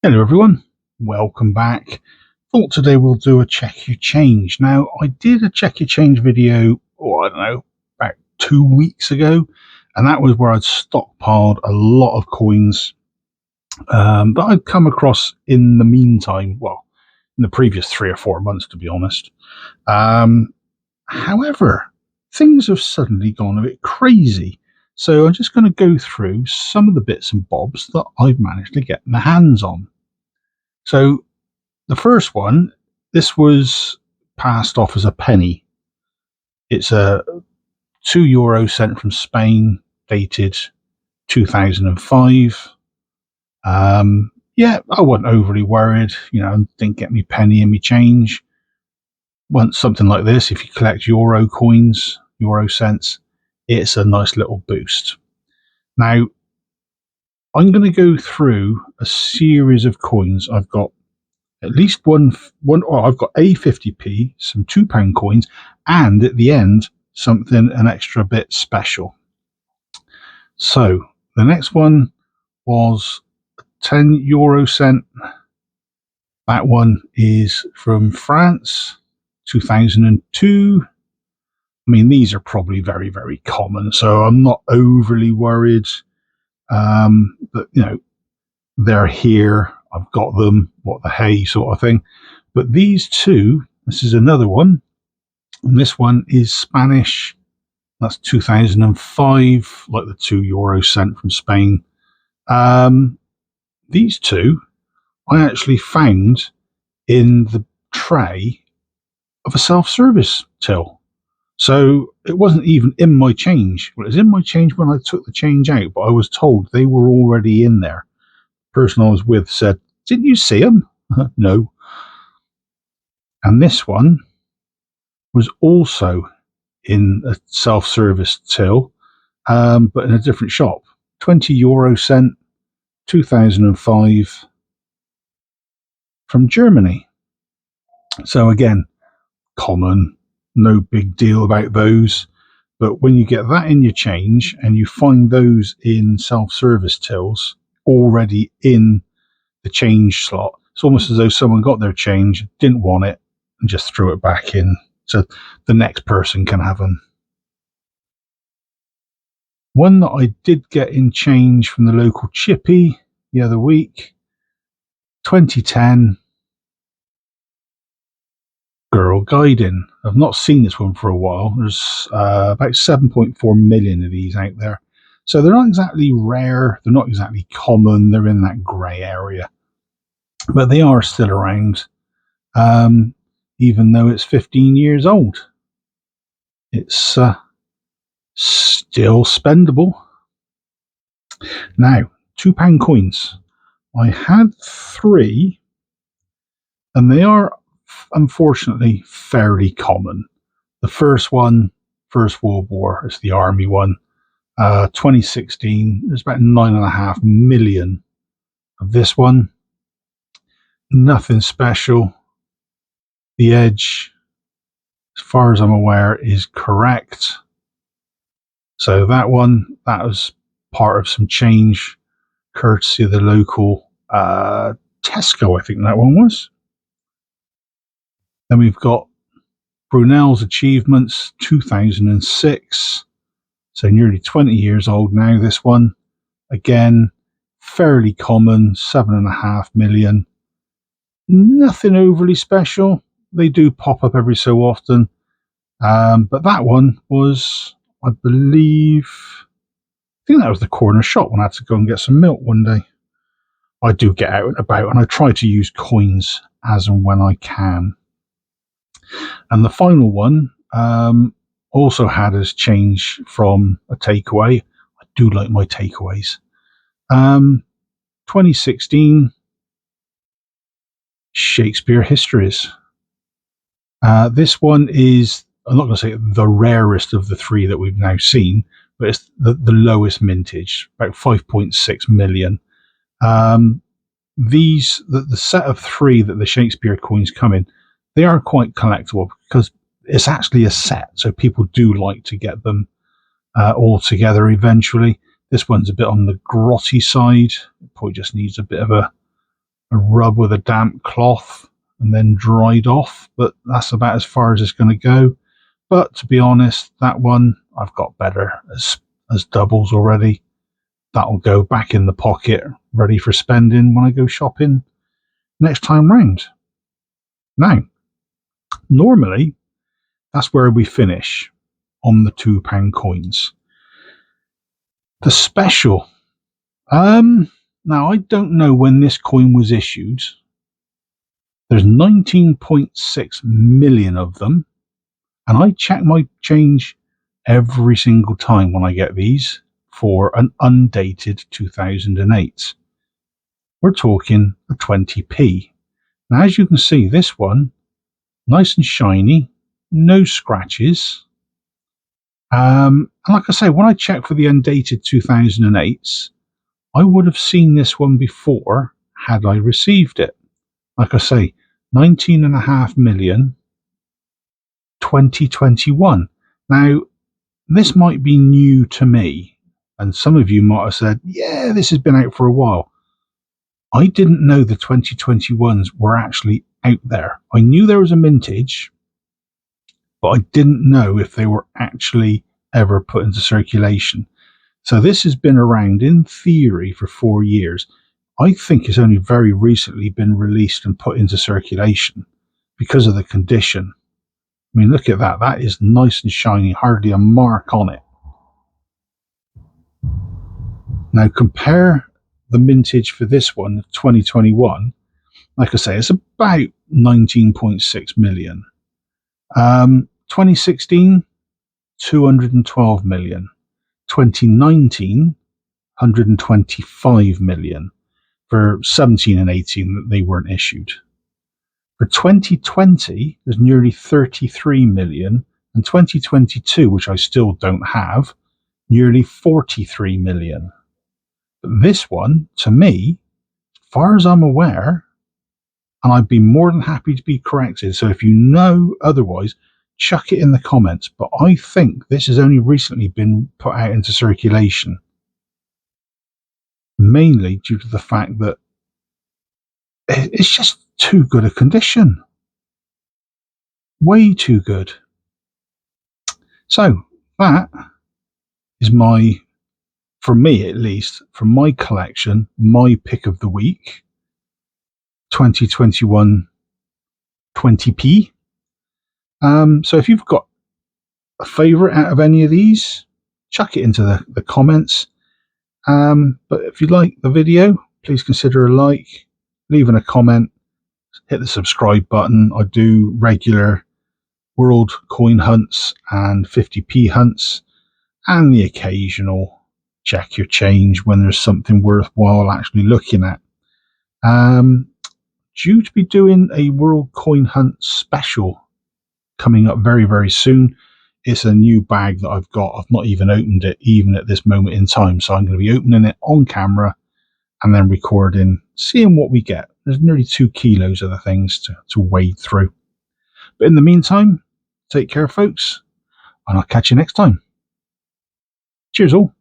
Hello everyone, welcome back. Thought today we'll do a check your change. Now I did a check your change video, I don't know, about 2 weeks ago, and that was where I'd stockpiled a lot of coins that I'd come across in the meantime, well, in the previous 3 or 4 months to be honest. However, things have suddenly gone a bit crazy. So I'm just going to go through some of the bits and bobs that I've managed to get my hands on. So the first one, this was passed off as a penny. It's a €2 sent from Spain, dated 2005. Yeah, I wasn't overly worried. Didn't get me penny and me change. Once something like this, if you collect euro coins, euro cents, it's a nice little boost. Now, I'm going to go through a series of coins. I've got at least I've got a 50p, some £2 coins, and at the end, an extra bit special. So the next one was a €10 cent. That one is from France, 2002. I mean, these are probably very, very common, so I'm not overly worried. But, they're here. I've got them. What the hey, sort of thing. But these two, this is another one. And this one is Spanish. That's 2005, like the €2 sent from Spain. These two I actually found in the tray of a self-service till. So it wasn't even in my change. Well, it was in my change when I took the change out, but I was told they were already in there. The person I was with said, "Didn't you see them?" No. And this one was also in a self-service till, but in a different shop. €20 sent, 2005, from Germany. So again, common, no big deal about those. But when you get that in your change and you find those in self-service tills already in the change slot, it's almost as though someone got their change, didn't want it, and just threw it back in so the next person can have them. One that I did get in change from the local chippy the other week, 2010, Girl Guiding. I've not seen this one for a while. There's about 7.4 million of these out there. So they're not exactly rare, they're not exactly common, they're in that grey area. But they are still around, even though it's 15 years old. It's still spendable. Now, £2 coins. I had 3, and they are unfortunately fairly common. The first one, First World War, is the army one. 2016, there's about 9.5 million of this one. Nothing special. The edge, as far as I'm aware, is correct. So that was part of some change courtesy of the local Tesco, I think that one was. Then we've got Brunel's Achievements, 2006. So nearly 20 years old now, this one. Again, fairly common, 7.5 million. Nothing overly special. They do pop up every so often. But that one was, I think that was the corner shop when I had to go and get some milk one day. I do get out and about, and I try to use coins as and when I can. And the final one also had as change from a takeaway. I do like my takeaways. 2016 Shakespeare Histories. This one is, I'm not going to say the rarest of the 3 that we've now seen, but it's the lowest mintage, about 5.6 million. The set of 3 that the Shakespeare coins come in, they are quite collectible because it's actually a set, so people do like to get them all together eventually. This one's a bit on the grotty side. It probably just needs a bit of a a rub with a damp cloth and then dried off, but that's about as far as it's going to go. But to be honest, that one I've got better as doubles already. That'll go back in the pocket, ready for spending when I go shopping next time round. Now, normally that's where we finish on the £2 coins. The special. Now I don't know when this coin was issued. There's 19.6 million of them, and I check my change every single time when I get these for an undated 2008. We're talking a 20p. Now, as you can see, this one, nice and shiny, no scratches. And like I say, when I checked for the undated 2008s, I would have seen this one before had I received it. Like I say, 19.5 million, 2021. Now, this might be new to me, and some of you might have said, yeah, this has been out for a while. I didn't know the 2021s were actually out there. I knew there was a mintage, but I didn't know if they were actually ever put into circulation. So this has been around in theory for 4 years. I think it's only very recently been released and put into circulation because of the condition. I mean, look at that. That is nice and shiny, hardly a mark on it. Now compare the mintage for this one, 2021. Like I say, it's about 19.6 million. 2016, 212 million. 2019, 125 million. For 17 and 18 that they weren't issued. For 2020, there's nearly 33 million, and 2022, which I still don't have, nearly 43 million. But this one, to me, as far as I'm aware, and I'd be more than happy to be corrected, so if you know otherwise, chuck it in the comments, but I think this has only recently been put out into circulation, mainly due to the fact that it's just too good a condition. Way too good. So that is my, for me at least, from my collection, my pick of the week, 2021 20p. So if you've got a favourite out of any of these, chuck it into the comments. But if you like the video, please consider a like, leaving a comment, hit the subscribe button. I do regular world coin hunts and 50p hunts, and the occasional check your change when there's something worthwhile actually looking at. Due to be doing a World Coin Hunt special coming up very, very soon. It's a new bag that I've got. I've not even opened it even at this moment in time, so I'm going to be opening it on camera and then recording, seeing what we get. There's nearly 2 kilos of the things to wade through. But in the meantime, take care, folks, and I'll catch you next time. Cheers all.